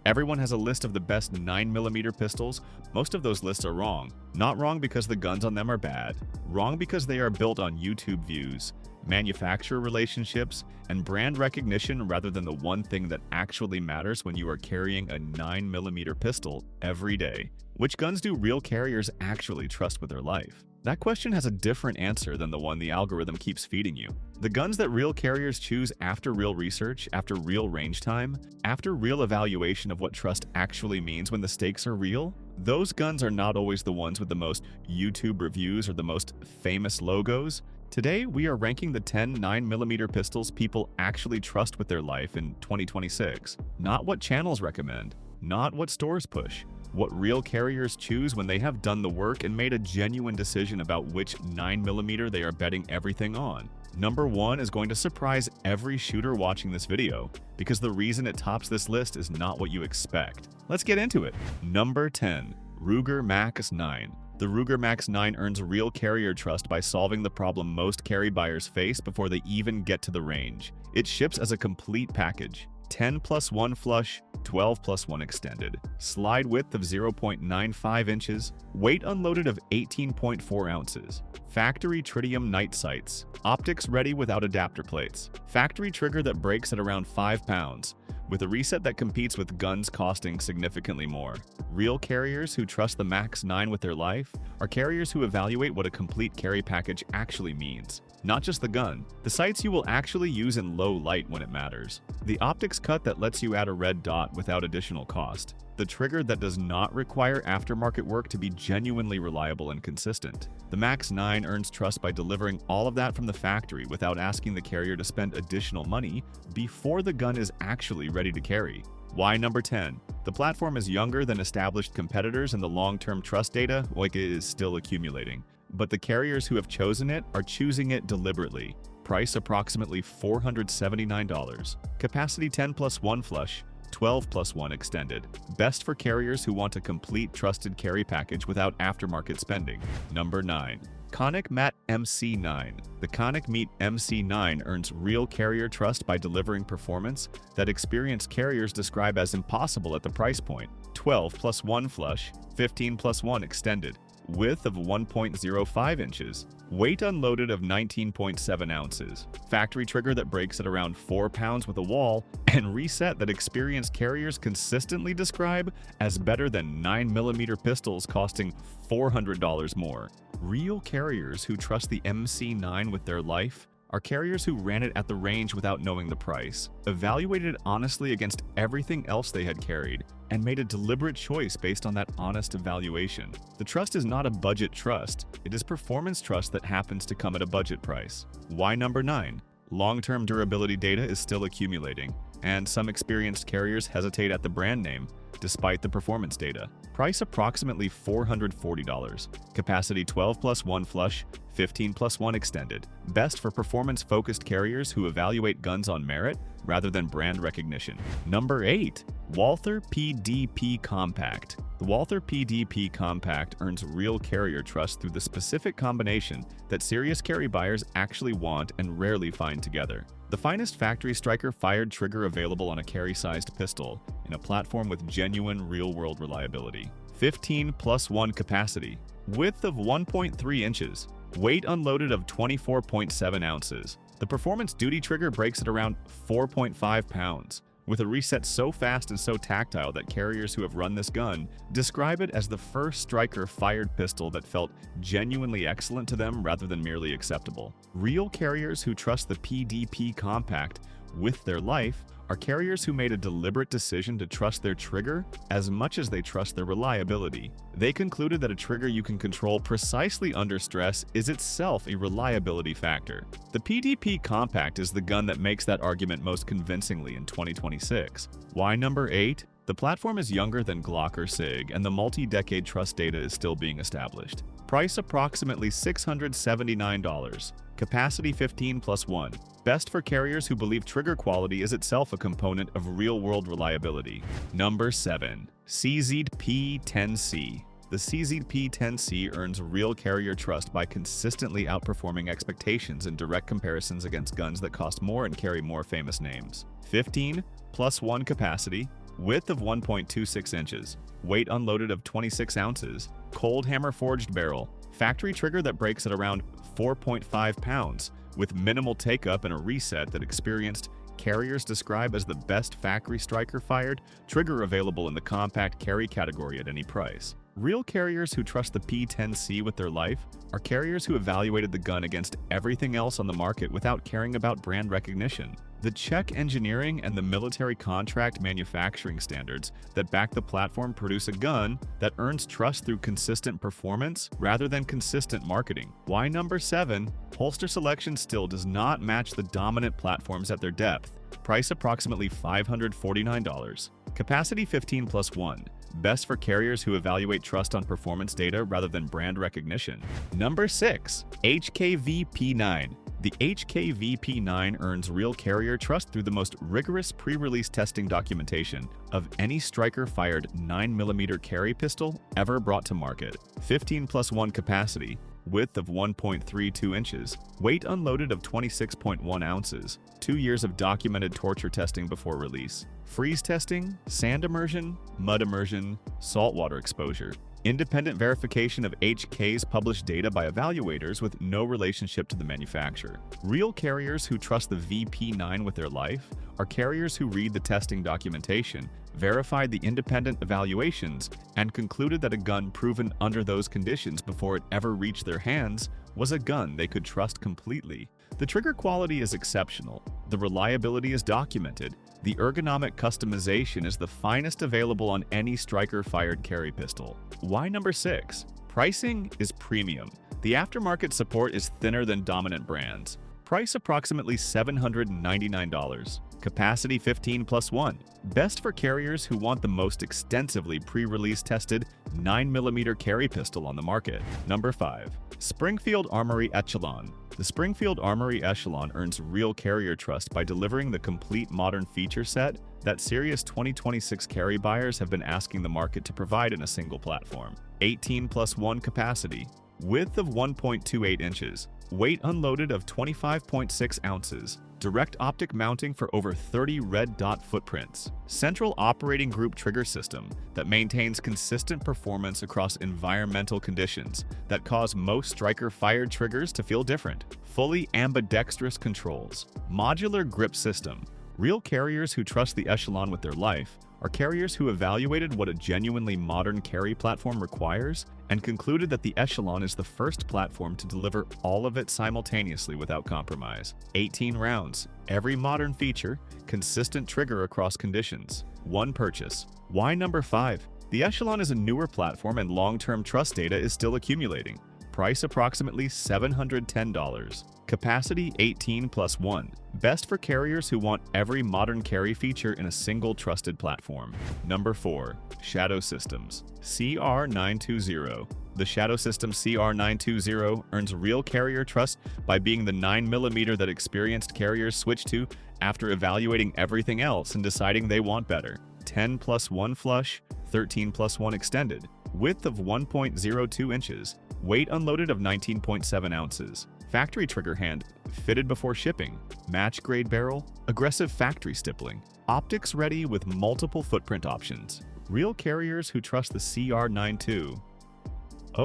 Everyone has a list of the best 9mm pistols. Most of those lists are wrong. Not wrong because the guns on them are bad. Wrong because they are built on YouTube views, manufacturer relationships, and brand recognition rather than the one thing that actually matters when you are carrying a 9mm pistol every day. Which guns do real carriers actually trust with their life? That question has a different answer than the one the algorithm keeps feeding you. The guns that real carriers choose after real research, after real range time, after real evaluation of what trust actually means when the stakes are real, those guns are not always the ones with the most YouTube reviews or the most famous logos. Today, we are ranking the 10 9mm pistols people actually trust with their life in 2026. Not what channels recommend, not what stores push. What real carriers choose when they have done the work and made a genuine decision about which 9mm they are betting everything on. Number 1 is going to surprise every shooter watching this video, because the reason it tops this list is not what you expect. Let's get into it. Number 10. Ruger Max 9. The Ruger Max 9 earns real carrier trust by solving the problem most carry buyers face before they even get to the range. It ships as a complete package. 10+1 flush, 12+1 extended, slide width of 0.95 inches, weight unloaded of 18.4 ounces, factory tritium night sights, optics ready without adapter plates, factory trigger that breaks at around 5 pounds, with a reset that competes with guns costing significantly more. Real carriers who trust the Max 9 with their life are carriers who evaluate what a complete carry package actually means. Not just the gun, the sights you will actually use in low light when it matters. The optics cut that lets you add a red dot without additional cost. The trigger that does not require aftermarket work to be genuinely reliable and consistent. The Max 9 earns trust by delivering all of that from the factory without asking the carrier to spend additional money before the gun is actually ready to carry. Why number 10? The platform is younger than established competitors and the long-term trust data, like it is still accumulating. But the carriers who have chosen it are choosing it deliberately. Price approximately $479. Capacity 10+1 flush, 12+1 extended. Best for carriers who want a complete trusted carry package without aftermarket spending. Number 9. Canik Mete MC9. The Canik Mete MC9 earns real carrier trust by delivering performance that experienced carriers describe as impossible at the price point. 12+1 flush, 15+1 extended. Width of 1.05 inches, weight unloaded of 19.7 ounces, factory trigger that breaks at around 4 pounds with a wall, and reset that experienced carriers consistently describe as better than 9mm pistols costing $400 more. Real carriers who trust the MC9 with their life are carriers who ran it at the range without knowing the price, evaluated it honestly against everything else they had carried, and made a deliberate choice based on that honest evaluation. The trust is not a budget trust, it is performance trust that happens to come at a budget price. Why number 9? Long-term durability data is still accumulating, and some experienced carriers hesitate at the brand name, despite the performance data. Price approximately $440. Capacity 12+1 flush, 15+1 extended. Best for performance-focused carriers who evaluate guns on merit rather than brand recognition. Number 8. Walther PDP Compact. The Walther PDP Compact earns real carrier trust through the specific combination that serious carry buyers actually want and rarely find together. The finest factory striker-fired trigger available on a carry-sized pistol in a platform with genuine real-world reliability. 15+1 capacity. Width of 1.3 inches. Weight unloaded of 24.7 ounces. The performance duty trigger breaks at around 4.5 pounds. With a reset so fast and so tactile that carriers who have run this gun describe it as the first striker-fired pistol that felt genuinely excellent to them rather than merely acceptable. Real carriers who trust the PDP Compact with their life are carriers who made a deliberate decision to trust their trigger as much as they trust their reliability. They concluded that a trigger you can control precisely under stress is itself a reliability factor. The PDP Compact is the gun that makes that argument most convincingly in 2026. Why number 8? The platform is younger than Glock or SIG, and the multi-decade trust data is still being established. Price approximately $679. Capacity 15+1. Best for carriers who believe trigger quality is itself a component of real-world reliability. Number 7. SIG P10C. The SIG P10C earns real carrier trust by consistently outperforming expectations in direct comparisons against guns that cost more and carry more famous names. 15+1 capacity, width of 1.26 inches, weight unloaded of 26 ounces, cold hammer forged barrel, factory trigger that breaks at around 4.5 pounds, with minimal take-up and a reset that experienced carriers describe as the best factory striker-fired trigger available in the compact carry category at any price. Real carriers who trust the P10C with their life are carriers who evaluated the gun against everything else on the market without caring about brand recognition. The Czech engineering and the military contract manufacturing standards that back the platform produce a gun that earns trust through consistent performance rather than consistent marketing. Why number 7? Holster selection still does not match the dominant platforms at their depth. Price approximately $549. Capacity 15+1. Best for carriers who evaluate trust on performance data rather than brand recognition. Number 6. HKV P9. The HKV P9 earns real carrier trust through the most rigorous pre-release testing documentation of any striker-fired 9mm carry pistol ever brought to market. 15+1 capacity, width of 1.32 inches, weight unloaded of 26.1 ounces, 2 years of documented torture testing before release, freeze testing, sand immersion, mud immersion, saltwater exposure, independent verification of HK's published data by evaluators with no relationship to the manufacturer. Real carriers who trust the VP9 with their life are carriers who read the testing documentation, verified the independent evaluations, and concluded that a gun proven under those conditions before it ever reached their hands was a gun they could trust completely. The trigger quality is exceptional, the reliability is documented, the ergonomic customization is the finest available on any striker-fired carry pistol. Why number 6? Pricing is premium. The aftermarket support is thinner than dominant brands. Price approximately $799. Capacity 15+1. Best for carriers who want the most extensively pre-release tested 9mm carry pistol on the market. Number 5. Springfield ARMORY Echelon. The Springfield ARMORY Echelon earns real carrier trust by delivering the complete modern feature set that serious 2026 carry buyers have been asking the market to provide in a single platform. 18+1 capacity, width of 1.28 inches, weight unloaded of 25.6 ounces, direct optic mounting for over 30 red dot footprints, central operating group trigger system that maintains consistent performance across environmental conditions that cause most striker-fired triggers to feel different, fully ambidextrous controls, modular grip system. Real carriers who trust the Echelon with their life are carriers who evaluated what a genuinely modern carry platform requires and concluded that the Echelon is the first platform to deliver all of it simultaneously without compromise. 18 rounds, every modern feature, consistent trigger across conditions. One purchase. Why number 5? The Echelon is a newer platform and long-term trust data is still accumulating. Price approximately $710. Capacity 18+1. Best for carriers who want every modern carry feature in a single trusted platform. Number 4. Shadow Systems CR920. The Shadow Systems CR920 earns real carrier trust by being the 9mm that experienced carriers switch to after evaluating everything else and deciding they want better. 10+1 flush, 13+1 extended, width of 1.02 inches, weight unloaded of 19.7 ounces, factory trigger hand, fitted before shipping, match grade barrel, aggressive factory stippling, optics ready with multiple footprint options. Real carriers who trust the CR920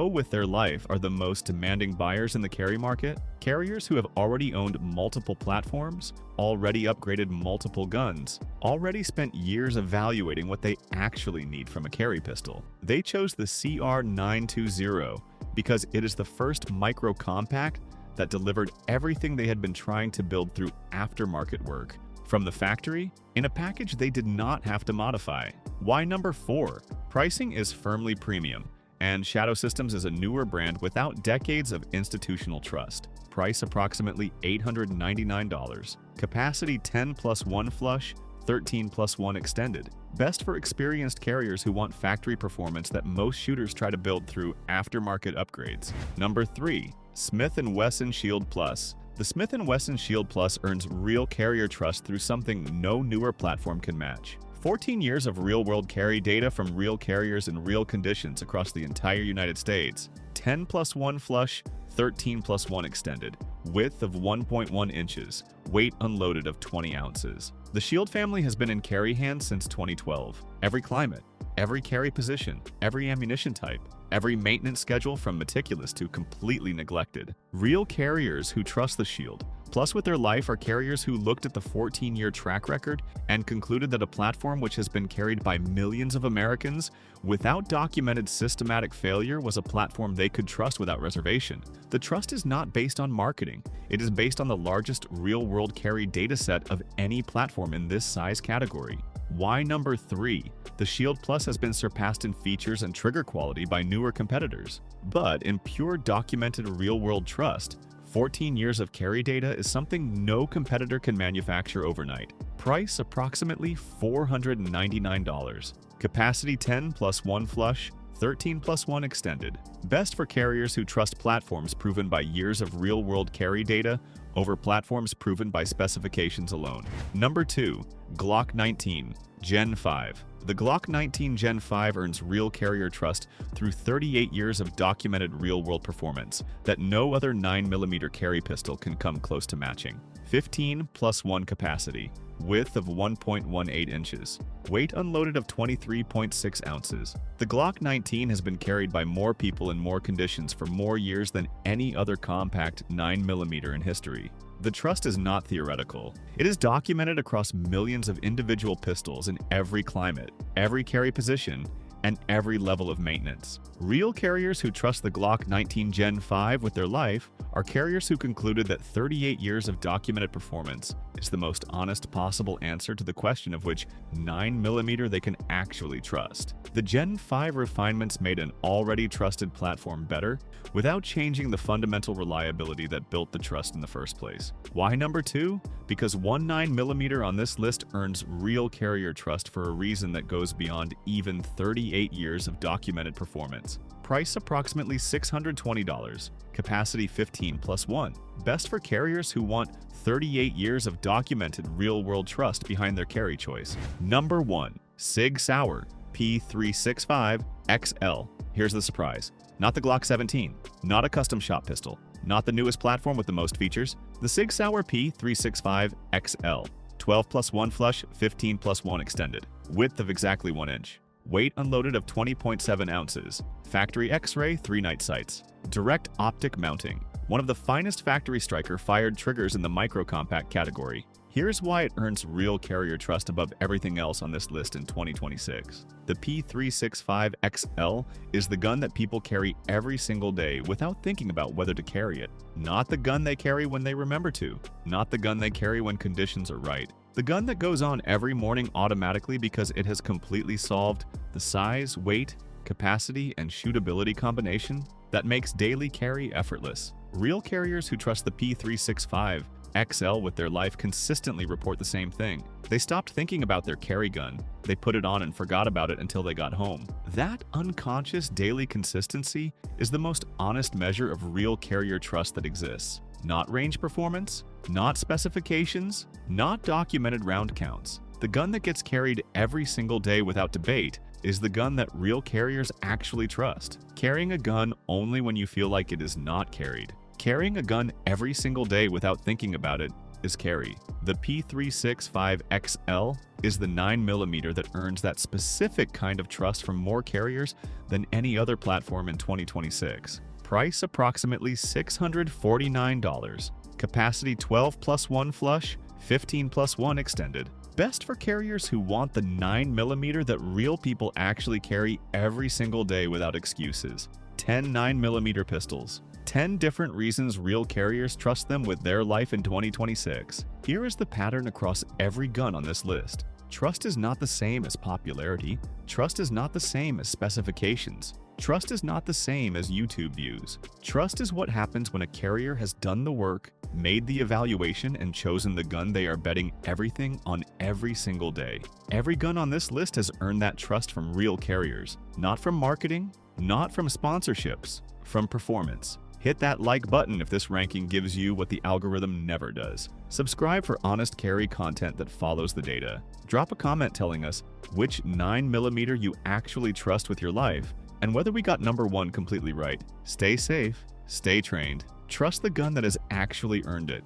with their life are the most demanding buyers in the carry market. Carriers who have already owned multiple platforms, already upgraded multiple guns, already spent years evaluating what they actually need from a carry pistol. They chose the CR920 because it is the first micro-compact that delivered everything they had been trying to build through aftermarket work from the factory in a package they did not have to modify. Why number 4? Pricing is firmly premium, and Shadow Systems is a newer brand without decades of institutional trust. Price approximately $899. Capacity 10+1 flush, 13+1 extended. Best for experienced carriers who want factory performance that most shooters try to build through aftermarket upgrades. Number 3. Smith & Wesson Shield Plus. The Smith & Wesson Shield Plus earns real carrier trust through something no newer platform can match. 14 years of real-world carry data from real carriers in real conditions across the entire United States. 10+1 flush, 13+1 extended. Width of 1.1 inches. Weight unloaded of 20 ounces. The Shield family has been in carry hands since 2012. Every climate, every carry position, every ammunition type, every maintenance schedule from meticulous to completely neglected. Real carriers who trust the Shield. Plus, with their life, are carriers who looked at the 14-year track record and concluded that a platform which has been carried by millions of Americans without documented systematic failure was a platform they could trust without reservation. The trust is not based on marketing. It is based on the largest real-world carry dataset of any platform in this size category. Why number 3? The Shield Plus has been surpassed in features and trigger quality by newer competitors. But in pure documented real-world trust, 14 years of carry data is something no competitor can manufacture overnight. Price approximately $499. Capacity 10+1 flush, 13+1 extended. Best for carriers who trust platforms proven by years of real-world carry data over platforms proven by specifications alone. Number 2. Glock 19 Gen 5. The Glock 19 Gen 5 earns real carrier trust through 38 years of documented real-world performance that no other 9mm carry pistol can come close to matching. 15+1 capacity. Width of 1.18 inches. Weight unloaded of 23.6 ounces. The Glock 19 has been carried by more people in more conditions for more years than any other compact 9mm in history. The trust is not theoretical. It is documented across millions of individual pistols in every climate, every carry position, and every level of maintenance. Real carriers who trust the Glock 19 Gen 5 with their life are carriers who concluded that 38 years of documented performance is the most honest possible answer to the question of which 9mm they can actually trust. The Gen 5 refinements made an already trusted platform better without changing the fundamental reliability that built the trust in the first place. Why number 2? Because one 9mm on this list earns real carrier trust for a reason that goes beyond even 38 years of documented performance. Price approximately $620. Capacity 15+1. Best for carriers who want 38 years of documented real-world trust behind their carry choice. Number 1. SIG Sauer P365 XL. Here's the surprise. Not the Glock 17, not a custom shop pistol, not the newest platform with the most features. The SIG Sauer P365 XL. 12+1 flush, 15+1 extended. Width of exactly 1 inch. Weight unloaded of 20.7 ounces. Factory X-ray 3-night sights. Direct optic mounting. One of the finest factory striker fired triggers in the micro-compact category. Here's why it earns real carrier trust above everything else on this list in 2026. The P365 XL is the gun that people carry every single day without thinking about whether to carry it. Not the gun they carry when they remember to. Not the gun they carry when conditions are right. The gun that goes on every morning automatically because it has completely solved the size, weight, capacity, and shootability combination that makes daily carry effortless. Real carriers who trust the P365 XL with their life consistently report the same thing. They stopped thinking about their carry gun. They put it on and forgot about it until they got home. That unconscious daily consistency is the most honest measure of real carrier trust that exists. Not range performance, not specifications, not documented round counts. The gun that gets carried every single day without debate is the gun that real carriers actually trust. Carrying a gun only when you feel like it is not carried. Carrying a gun every single day without thinking about it is carry. The P365 XL is the 9mm that earns that specific kind of trust from more carriers than any other platform in 2026. Price approximately $649. Capacity 12+1 flush, 15+1 extended. Best for carriers who want the 9mm that real people actually carry every single day without excuses. 10 9mm pistols. 10 different reasons real carriers trust them with their life in 2026. Here is the pattern across every gun on this list. Trust is not the same as popularity. Trust is not the same as specifications. Trust is not the same as YouTube views. Trust is what happens when a carrier has done the work, made the evaluation, and chosen the gun they are betting everything on every single day. Every gun on this list has earned that trust from real carriers. Not from marketing, not from sponsorships, from performance. Hit that like button if this ranking gives you what the algorithm never does. Subscribe for honest carry content that follows the data. Drop a comment telling us which 9mm you actually trust with your life and whether we got number 1 completely right. Stay safe, stay trained, trust the gun that has actually earned it.